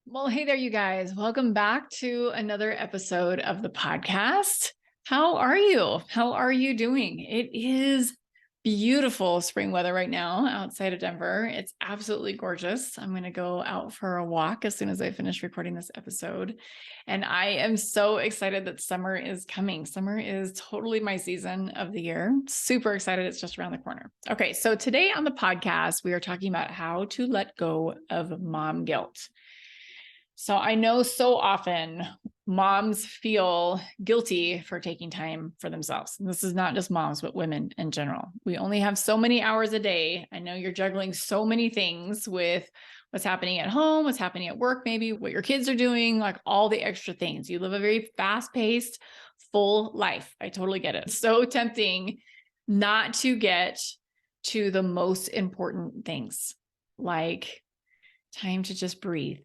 Well, hey there, you guys. Welcome back to another episode of the podcast. How are you? How are you doing? It is beautiful spring weather right now outside of Denver. It's absolutely gorgeous. I'm going to go out for a walk as soon as I finish recording this episode. And I am so excited that summer is coming. Summer is totally my season of the year. Super excited. It's just around the corner. Okay. So today on the podcast, we are talking about how to let go of mom guilt. So I know so often moms feel guilty for taking time for themselves. And this is not just moms, but women in general. We only have so many hours a day. I know you're juggling so many things with what's happening at home, what's happening at work, maybe what your kids are doing, like all the extra things. You live a very fast-paced, full life. I totally get it. So tempting not to get to the most important things, like time to just breathe,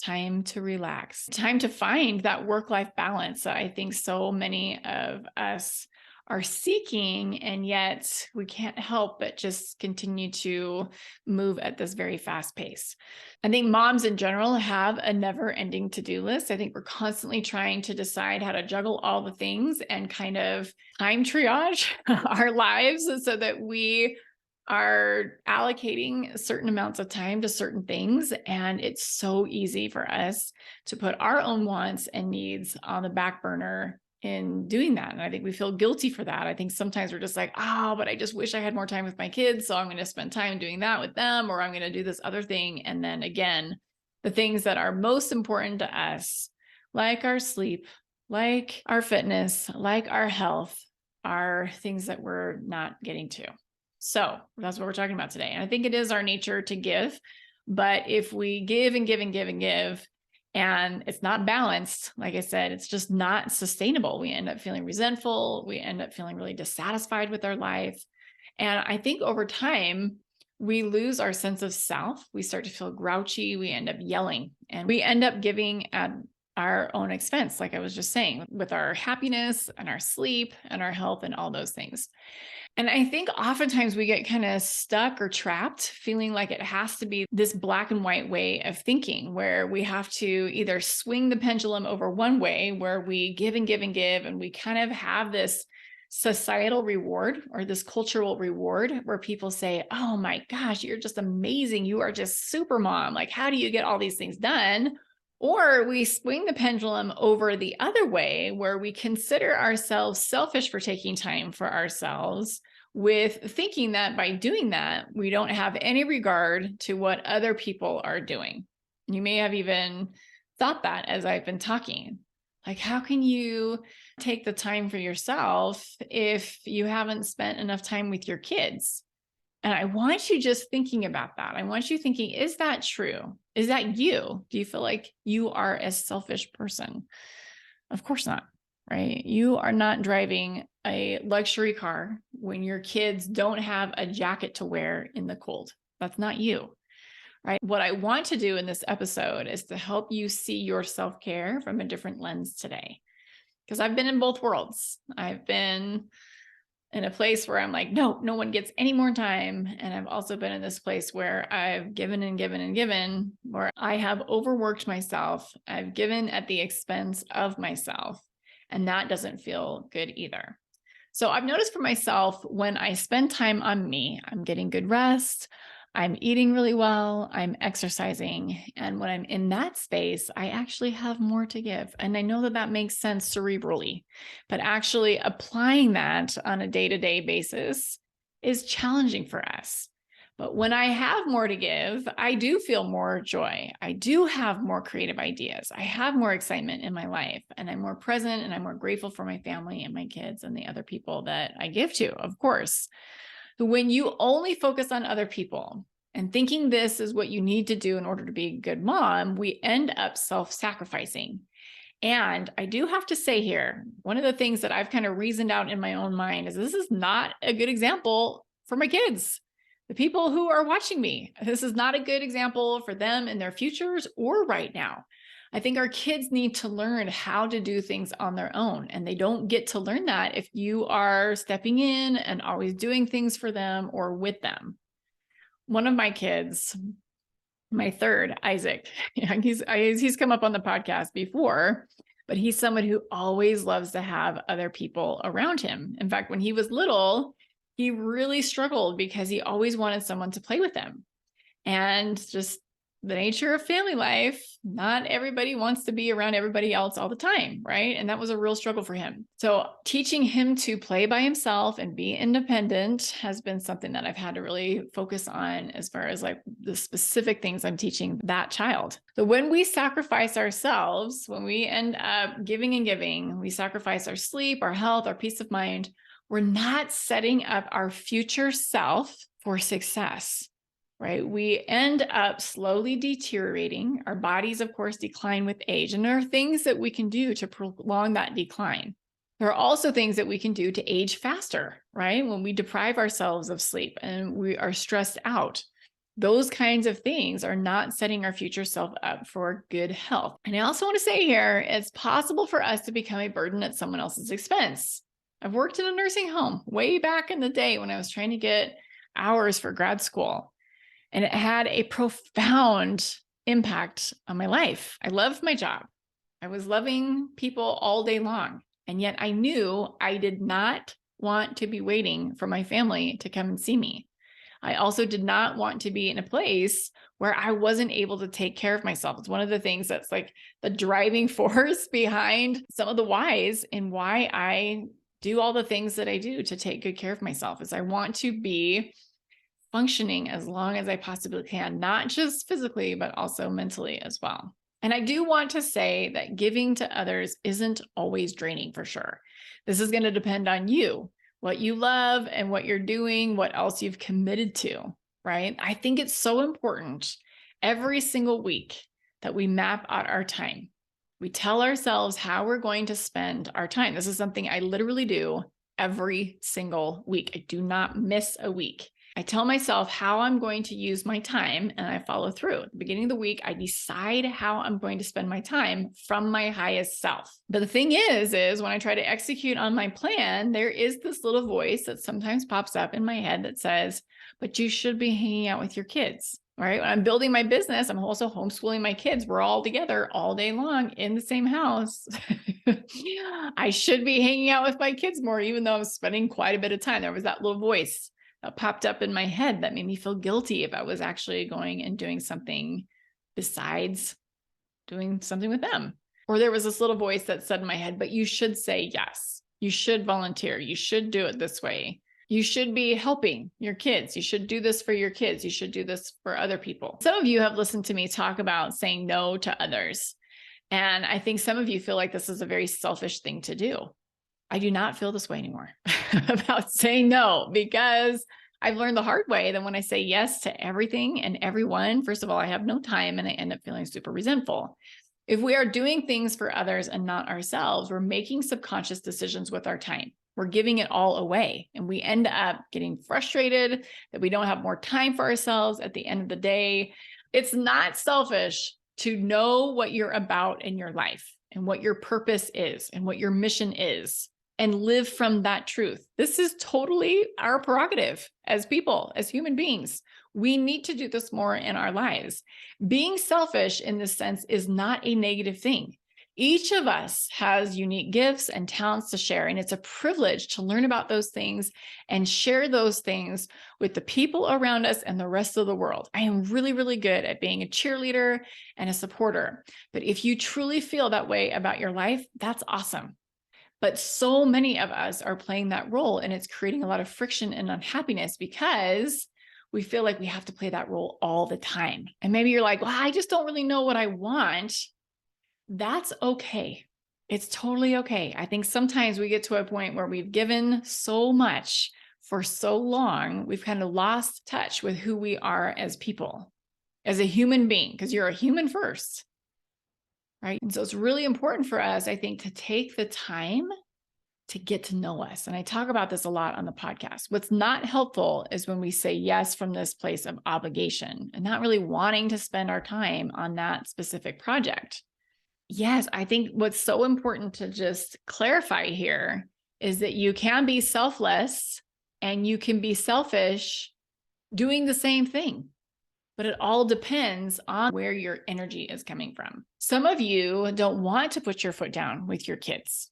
time to relax, time to find that work-life balance that I think so many of us are seeking, and yet we can't help but just continue to move at this very fast pace. I think moms in general have a never-ending to-do list. I think we're constantly trying to decide how to juggle all the things and kind of time triage our lives so that we are allocating certain amounts of time to certain things. And it's so easy for us to put our own wants and needs on the back burner in doing that. And I think we feel guilty for that. I think sometimes we're just like, oh, but I just wish I had more time with my kids. So I'm going to spend time doing that with them, or I'm going to do this other thing. And then again, the things that are most important to us, like our sleep, like our fitness, like our health, are things that we're not getting to. So that's what we're talking about today. And I think it is our nature to give, but if we give and give and give and give, and it's not balanced, like I said, it's just not sustainable. We end up feeling resentful. We end up feeling really dissatisfied with our life. And I think over time, we lose our sense of self. We start to feel grouchy. We end up yelling, and we end up giving at our own expense, like I was just saying, with our happiness and our sleep and our health and all those things. And I think oftentimes we get kind of stuck or trapped, feeling like it has to be this black and white way of thinking, where we have to either swing the pendulum over one way, where we give and give and give, and we kind of have this societal reward or this cultural reward where people say, oh my gosh, you're just amazing. You are just super mom. Like, how do you get all these things done? Or we swing the pendulum over the other way, where we consider ourselves selfish for taking time for ourselves, with thinking that by doing that, we don't have any regard to what other people are doing. You may have even thought that as I've been talking. Like, how can you take the time for yourself if you haven't spent enough time with your kids? And I want you just thinking about that. I want you thinking, is that true? Is that you? Do you feel like you are a selfish person? Of course not, right? You are not driving a luxury car when your kids don't have a jacket to wear in the cold. That's not you, right? What I want to do in this episode is to help you see your self-care from a different lens today. Because I've been in both worlds. I've been in a place where I'm like, no one gets any more time. And I've also been in this place where I've given and given and given, where I have overworked myself. I've given at the expense of myself. And that doesn't feel good either. So I've noticed for myself, when I spend time on me, I'm getting good rest, I'm eating really well, I'm exercising. And when I'm in that space, I actually have more to give. And I know that that makes sense cerebrally, but actually applying that on a day-to-day basis is challenging for us. But when I have more to give, I do feel more joy. I do have more creative ideas. I have more excitement in my life, and I'm more present, and I'm more grateful for my family and my kids and the other people that I give to, of course. When you only focus on other people and thinking this is what you need to do in order to be a good mom, we end up self-sacrificing. And I do have to say here, one of the things that I've kind of reasoned out in my own mind is this is not a good example for my kids, the people who are watching me. This is not a good example for them in their futures or right now. I think our kids need to learn how to do things on their own, and they don't get to learn that if you are stepping in and always doing things for them or with them. One of my kids My third, Isaac. Yeah, he's come up on the podcast before, but he's someone who always loves to have other people around him. In fact, when he was little, he really struggled because he always wanted someone to play with him. And just the nature of family life, not everybody wants to be around everybody else all the time, right? And that was a real struggle for him. So teaching him to play by himself and be independent has been something that I've had to really focus on as far as like the specific things I'm teaching that child. So when we sacrifice ourselves, when we end up giving and giving, we sacrifice our sleep, our health, our peace of mind, we're not setting up our future self for success. Right? We end up slowly deteriorating. Our bodies, of course, decline with age. And there are things that we can do to prolong that decline. There are also things that we can do to age faster, right? When we deprive ourselves of sleep and we are stressed out, those kinds of things are not setting our future self up for good health. And I also want to say here, it's possible for us to become a burden at someone else's expense. I've worked in a nursing home way back in the day when I was trying to get hours for grad school. And it had a profound impact on my life. I loved my job. I was loving people all day long. And yet I knew I did not want to be waiting for my family to come and see me. I also did not want to be in a place where I wasn't able to take care of myself. It's one of the things that's like the driving force behind some of the whys in why I do all the things that I do to take good care of myself, is I want to be functioning as long as I possibly can, not just physically, but also mentally as well. And I do want to say that giving to others isn't always draining for sure. This is going to depend on you, what you love and what you're doing, what else you've committed to, right? I think it's so important every single week that we map out our time. We tell ourselves how we're going to spend our time. This is something I literally do every single week. I do not miss a week. I tell myself how I'm going to use my time and I follow through. At the beginning of the week, I decide how I'm going to spend my time from my highest self. But the thing is when I try to execute on my plan, there is this little voice that sometimes pops up in my head that says, but you should be hanging out with your kids, right? When I'm building my business, I'm also homeschooling my kids. We're all together all day long in the same house. I should be hanging out with my kids more, even though I'm spending quite a bit of time. There was that little voice that popped up in my head that made me feel guilty if I was actually going and doing something besides doing something with them. Or there was this little voice that said in my head, but you should say yes. You should volunteer. You should do it this way. You should be helping your kids. You should do this for your kids. You should do this for other people. Some of you have listened to me talk about saying no to others. And I think some of you feel like this is a very selfish thing to do. I do not feel this way anymore about saying no, because I've learned the hard way that when I say yes to everything and everyone, first of all, I have no time and I end up feeling super resentful. If we are doing things for others and not ourselves, we're making subconscious decisions with our time. We're giving it all away and we end up getting frustrated that we don't have more time for ourselves at the end of the day. It's not selfish to know what you're about in your life and what your purpose is and what your mission is, and live from that truth. This is totally our prerogative as people, as human beings. We need to do this more in our lives. Being selfish in this sense is not a negative thing. Each of us has unique gifts and talents to share, and it's a privilege to learn about those things and share those things with the people around us and the rest of the world. I am really, really good at being a cheerleader and a supporter. But if you truly feel that way about your life, that's awesome. But so many of us are playing that role, and it's creating a lot of friction and unhappiness because we feel like we have to play that role all the time. And maybe you're like, well, I just don't really know what I want. That's okay. It's totally okay. I think sometimes we get to a point where we've given so much for so long, we've kind of lost touch with who we are as people, as a human being, because you're a human first. Right? And so it's really important for us, I think, to take the time to get to know us. And I talk about this a lot on the podcast. What's not helpful is when we say yes from this place of obligation and not really wanting to spend our time on that specific project. Yes, I think what's so important to just clarify here is that you can be selfless and you can be selfish doing the same thing. but it all depends on where your energy is coming from. Some of you don't want to put your foot down with your kids.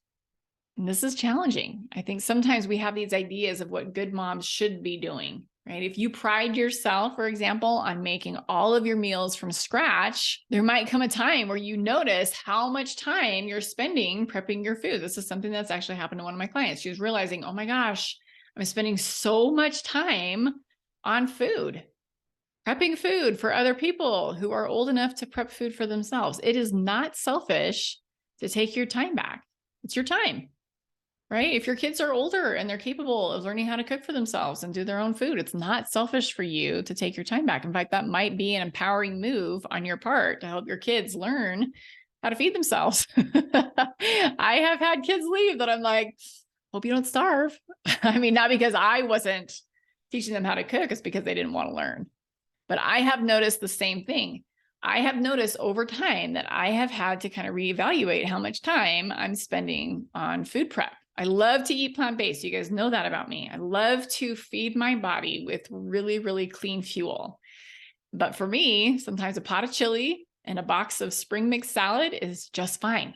And this is challenging. I think sometimes we have these ideas of what good moms should be doing, right? If you pride yourself, for example, on making all of your meals from scratch, there might come a time where you notice how much time you're spending prepping your food. This is something that's actually happened to one of my clients. She was realizing, oh my gosh, I'm spending so much time on food, prepping food for other people who are old enough to prep food for themselves. It is not selfish to take your time back. It's your time. Right? If your kids are older and they're capable of learning how to cook for themselves and do their own food, it's not selfish for you to take your time back. In fact, that might be an empowering move on your part to help your kids learn how to feed themselves. I have had kids leave that I'm like, hope you don't starve. I mean, not because I wasn't teaching them how to cook, it's because they didn't want to learn. But I have noticed the same thing. I have noticed over time that I have had to kind of reevaluate how much time I'm spending on food prep. I love to eat plant-based. You guys know that about me. I love to feed my body with really, really clean fuel. But for me, sometimes a pot of chili and a box of spring mix salad is just fine.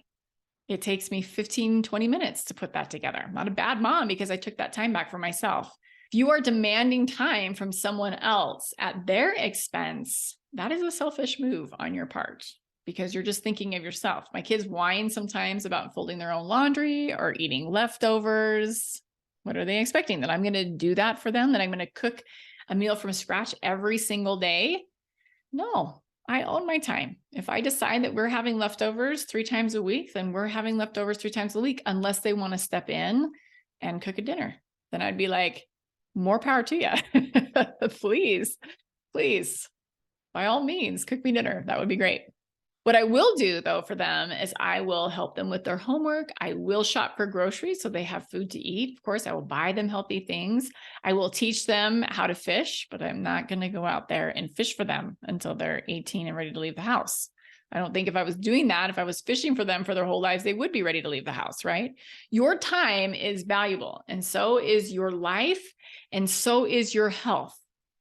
It takes me 15, 20 minutes to put that together. I'm not a bad mom because I took that time back for myself. If you are demanding time from someone else at their expense, that is a selfish move on your part, because you're just thinking of yourself. My kids whine sometimes about folding their own laundry or eating leftovers. What are they expecting? That I'm going to do that for them? That I'm going to cook a meal from scratch every single day? No, I own my time. If I decide that we're having leftovers 3 times a week, then we're having leftovers 3 times a week, unless they want to step in and cook a dinner. Then I'd be like, more power to you. Please, please, by all means, cook me dinner. That would be great. What I will do, though, for them is I will help them with their homework. I will shop for groceries so they have food to eat. Of course, I will buy them healthy things. I will teach them how to fish, but I'm not going to go out there and fish for them until they're 18 and ready to leave the house. I don't think if I was doing that, if I was fishing for them for their whole lives, they would be ready to leave the house, right? Your time is valuable, and so is your life, and so is your health.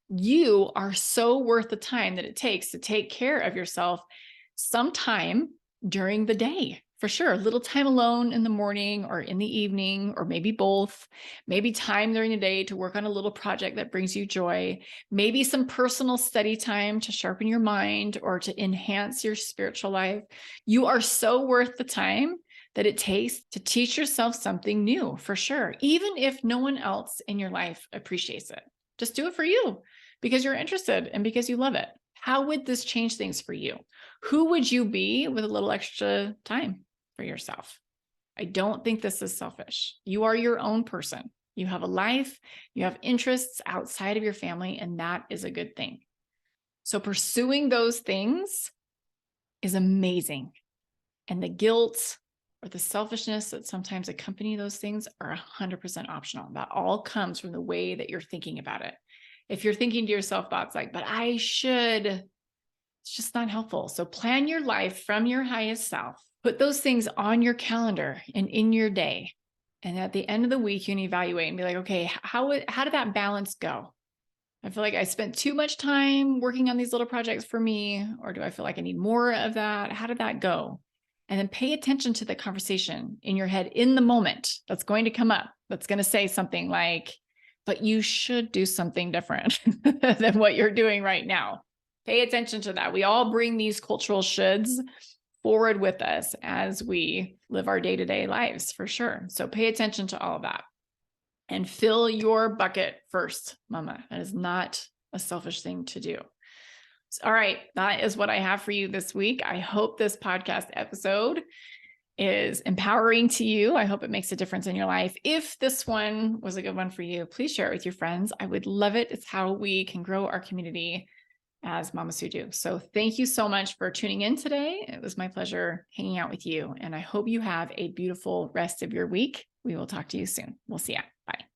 You are so worth the time that it takes to take care of yourself sometime during the day, for sure. A little time alone in the morning or in the evening, or maybe both. Maybe time during the day to work on a little project that brings you joy. Maybe some personal study time to sharpen your mind or to enhance your spiritual life. You are so worth the time that it takes to teach yourself something new, for sure. Even if no one else in your life appreciates it, just do it for you because you're interested and because you love it. How would this change things for you? Who would you be with a little extra time for yourself? I don't think this is selfish. You are your own person. You have a life, you have interests outside of your family, and that is a good thing. So pursuing those things is amazing. And the guilt or the selfishness that sometimes accompany those things are 100% optional. That all comes from the way that you're thinking about it. If you're thinking to yourself thoughts like, but I should, it's just not helpful. So plan your life from your highest self. Put those things on your calendar and in your day. And at the end of the week, you can evaluate and be like, okay, how did that balance go? I feel like I spent too much time working on these little projects for me, or do I feel like I need more of that? How did that go? And then pay attention to the conversation in your head in the moment that's going to come up. That's going to say something like, but you should do something different than what you're doing right now. Pay attention to that. We all bring these cultural shoulds forward with us as we live our day-to-day lives, for sure. So pay attention to all of that and fill your bucket first, mama. That is not a selfish thing to do. All right, that is what I have for you this week. I hope this podcast episode is empowering to you. I hope it makes a difference in your life. If this one was a good one for you, please share it with your friends. I would love it. It's how we can grow our community as mamas who do. So thank you so much for tuning in today. It was my pleasure hanging out with you, and I hope you have a beautiful rest of your week. We will talk to you soon. We'll see ya. Bye.